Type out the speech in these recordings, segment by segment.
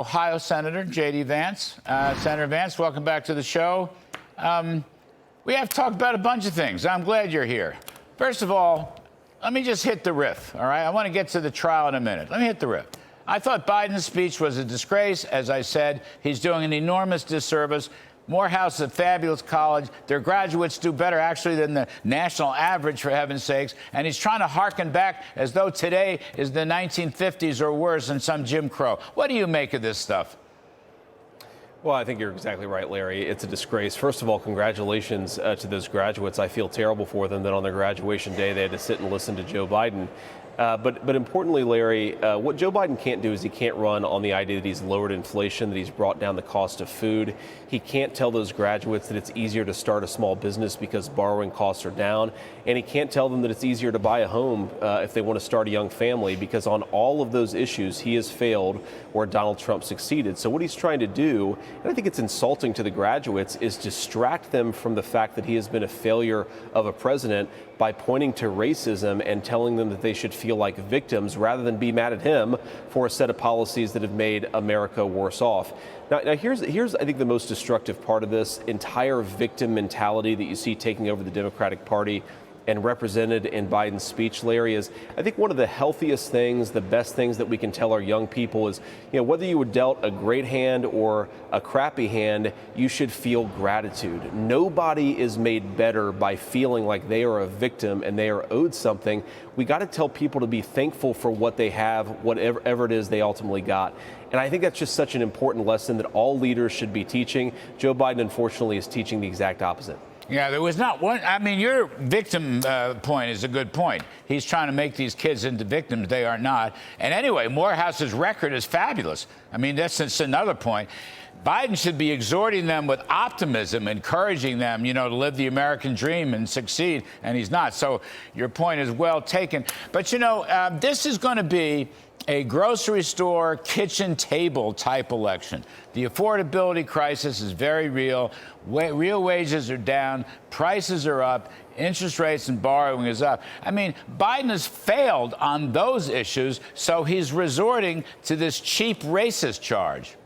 Ohio Senator J.D. Vance. Senator Vance, welcome back to the show. We have talked about a bunch of things. I'm glad you're here. First of all, let me just hit the riff, all right? I want to get to the trial in a minute. Let me hit the riff. I thought Biden's speech was a disgrace. As I said, he's doing an enormous disservice. Morehouse is a fabulous college. Their graduates do better, actually, than the national average, for heaven's sakes. And he's trying to harken back as though today is the 1950s or worse in some Jim Crow. What do you make of this stuff? Well, I think you're exactly right, Larry. It's a disgrace. First of all, congratulations to those graduates. I feel terrible for them that on their graduation day they had to sit and listen to Joe Biden. But importantly, Larry, what Joe Biden can't do is he can't run on the idea that he's lowered inflation, that he's brought down the cost of food. He can't tell those graduates that it's easier to start a small business because borrowing costs are down. And he can't tell them that it's easier to buy a home if they want to start a young family, because on all of those issues, he has failed where Donald Trump succeeded. So what he's trying to do, and I think it's insulting to the graduates, is distract them from the fact that he has been a failure of a president by pointing to racism and telling them that they should feel like victims rather than be mad at him for a set of policies that have made America worse off. Now here's I think the most destructive part of this entire victim mentality that you see taking over the Democratic Party and represented in Biden's speech, Larry, is I think one of the healthiest things, the best things that we can tell our young people is, whether you were dealt a great hand or a crappy hand, you should feel gratitude. Nobody is made better by feeling like they are a victim and they are owed something. We got to tell people to be thankful for what they have, whatever it is they ultimately got. And I think that's just such an important lesson that all leaders should be teaching. Joe Biden, unfortunately, is teaching the exact opposite. Yeah, there was not one. I mean, your victim point is a good point. He's trying to make these kids into victims. They are not. And anyway, Morehouse's record is fabulous. I mean, that's another point. Biden should be exhorting them with optimism, encouraging them, to live the American dream and succeed. And he's not. So your point is well taken. But, this is going to be a grocery store, kitchen table type election. The affordability crisis is very real. Real wages are down. Prices are up. Interest rates and borrowing is up. I mean, Biden has failed on those issues, so he's resorting to this cheap racist charge.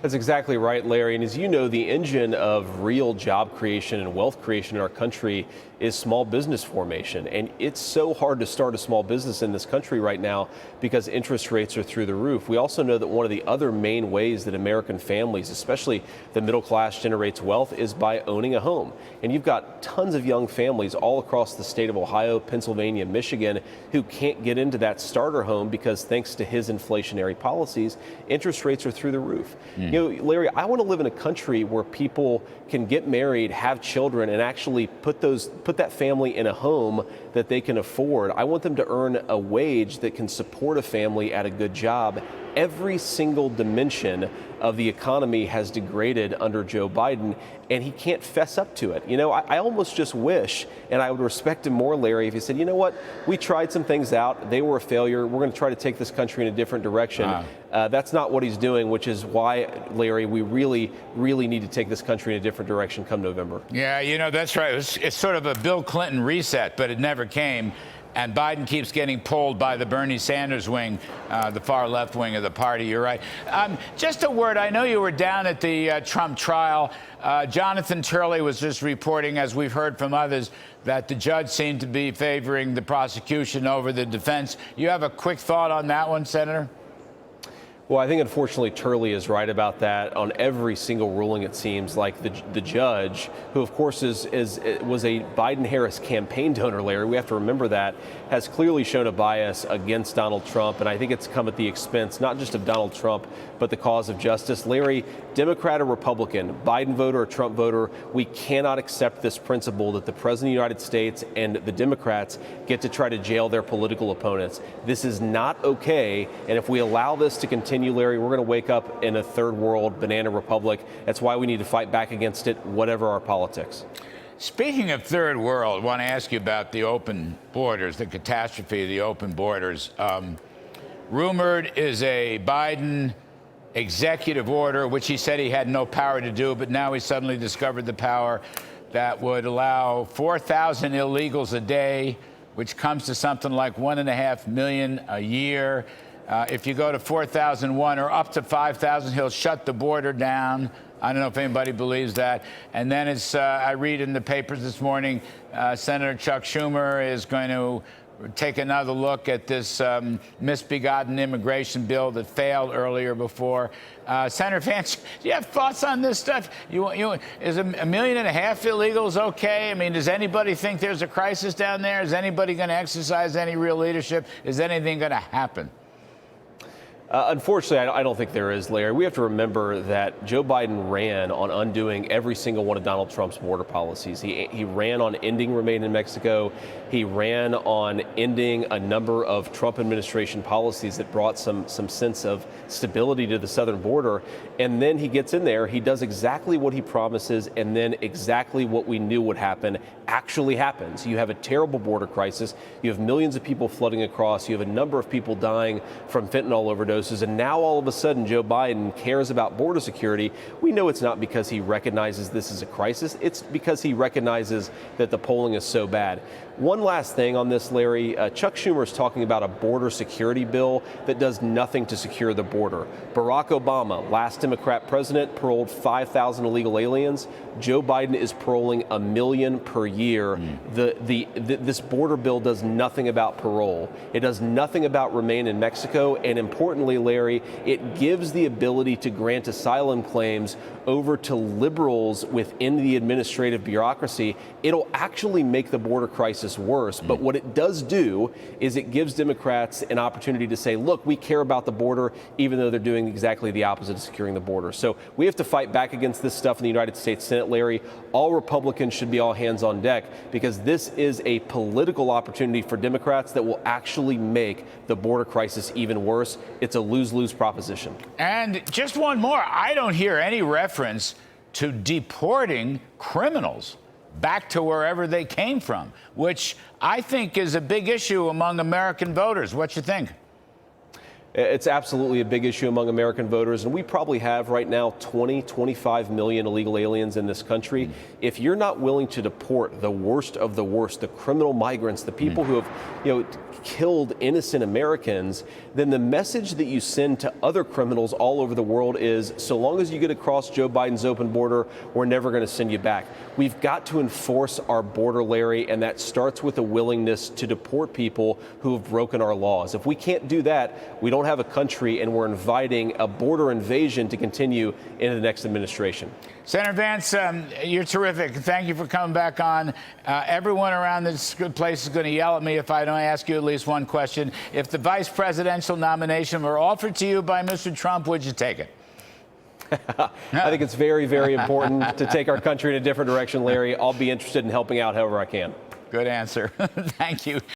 That's exactly right, Larry. And as you know, the engine of real job creation and wealth creation in our country is small business formation. And it's so hard to start a small business in this country right now because interest rates are through the roof. We also know that one of the other main ways that American families, especially the middle class, generates wealth is by owning a home. And you've got tons of young families all across the state of Ohio, Pennsylvania, Michigan, who can't get into that starter home because thanks to his inflationary policies, interest rates are through the roof. Larry, I want to live in a country where people can get married, have children, and actually put that family in a home that they can afford. I want them to earn a wage that can support a family at a good job. Every single dimension of the economy has degraded under Joe Biden, and he can't fess up to it. I almost just wish, and I would respect him more, Larry, if he said, we tried some things out. They were a failure. We're going to try to take this country in a different direction. That's not what he's doing, which is why, Larry, we really, really need to take this country in a different direction come November. Yeah, that's right. It's sort of a Bill Clinton reset, but it never came. And Biden keeps getting pulled by the Bernie Sanders wing, the far left wing of the party. You're right. Just a word. I know you were down at the Trump trial. Jonathan Turley was just reporting, as we've heard from others, that the judge seemed to be favoring the prosecution over the defense. You have a quick thought on that one, Senator? Well, I think unfortunately Turley is right about that. On every single ruling, it seems like the judge, who of course was a Biden-Harris campaign donor, Larry, we have to remember that, has clearly shown a bias against Donald Trump. And I think it's come at the expense not just of Donald Trump, but the cause of justice. Larry, Democrat or Republican, Biden voter or Trump voter, we cannot accept this principle that the President of the United States and the Democrats get to try to jail their political opponents. This is not okay. And if we allow this to continue, Larry, we're going to wake up in a third world banana republic. That's why we need to fight back against it, whatever our politics. Speaking of third world, I want to ask you about the open borders, the catastrophe of the open borders. Rumored is a Biden executive order, which he said he had no power to do, but now he suddenly discovered the power that would allow 4,000 illegals a day, which comes to something like 1.5 million a year. If you go to 4,001 or up to 5,000, he'll shut the border down. I don't know if anybody believes that. And then I read in the papers this morning, Senator Chuck Schumer is going to take another look at this misbegotten immigration bill that failed earlier before. Senator Vance, do you have thoughts on this stuff? Is 1.5 million illegals okay? I mean, does anybody think there's a crisis down there? Is anybody going to exercise any real leadership? Is anything going to happen? Unfortunately, I don't think there is, Larry. We have to remember that Joe Biden ran on undoing every single one of Donald Trump's border policies. He ran on ending Remain in Mexico. He ran on ending a number of Trump administration policies that brought some sense of stability to the southern border. And then he gets in there, he does exactly what he promises, and then exactly what we knew would happen actually happens. You have a terrible border crisis. You have millions of people flooding across. You have a number of people dying from fentanyl overdoses. And now all of a sudden, Joe Biden cares about border security. We know it's not because he recognizes this is a crisis. It's because he recognizes that the polling is so bad. One last thing on this, Larry. Chuck Schumer is talking about a border security bill that does nothing to secure the border. Barack Obama, last Democrat president, paroled 5,000 illegal aliens. Joe Biden is paroling 1 million per year. This border bill does nothing about parole. It does nothing about Remain in Mexico. And importantly, Larry, it gives the ability to grant asylum claims over to liberals within the administrative bureaucracy. It'll actually make the border crisis worse. But what it does do is it gives Democrats an opportunity to say, look, we care about the border, even though they're doing exactly the opposite of securing the border. So we have to fight back against this stuff in the United States Senate, Larry. All Republicans should be all hands on deck, because this is a political opportunity for Democrats that will actually make the border crisis even worse. It's a lose-lose proposition. And just one more. I don't hear any reference to deporting criminals back to wherever they came from, which I think is a big issue among American voters. What you think? It's absolutely a big issue among American voters, and we probably have right now 25 million illegal aliens in this country. If you're not willing to deport the worst of the worst, the criminal migrants, the people who have, killed innocent Americans, then the message that you send to other criminals all over the world is, so long as you get across Joe Biden's open border, we're never going to send you back. We've got to enforce our border, Larry, and that starts with a willingness to deport people who have broken our laws. If we can't do that, we don't have a country, and we're inviting a border invasion to continue into the next administration. Senator Vance, you're terrific. Thank you for coming back on. Everyone around this good place is going to yell at me if I don't ask you at least one question. If the vice presidential nomination were offered to you by Mr. Trump, would you take it? I think it's very, very important to take our country in a different direction, Larry. I'll be interested in helping out however I can. Good answer. Thank you.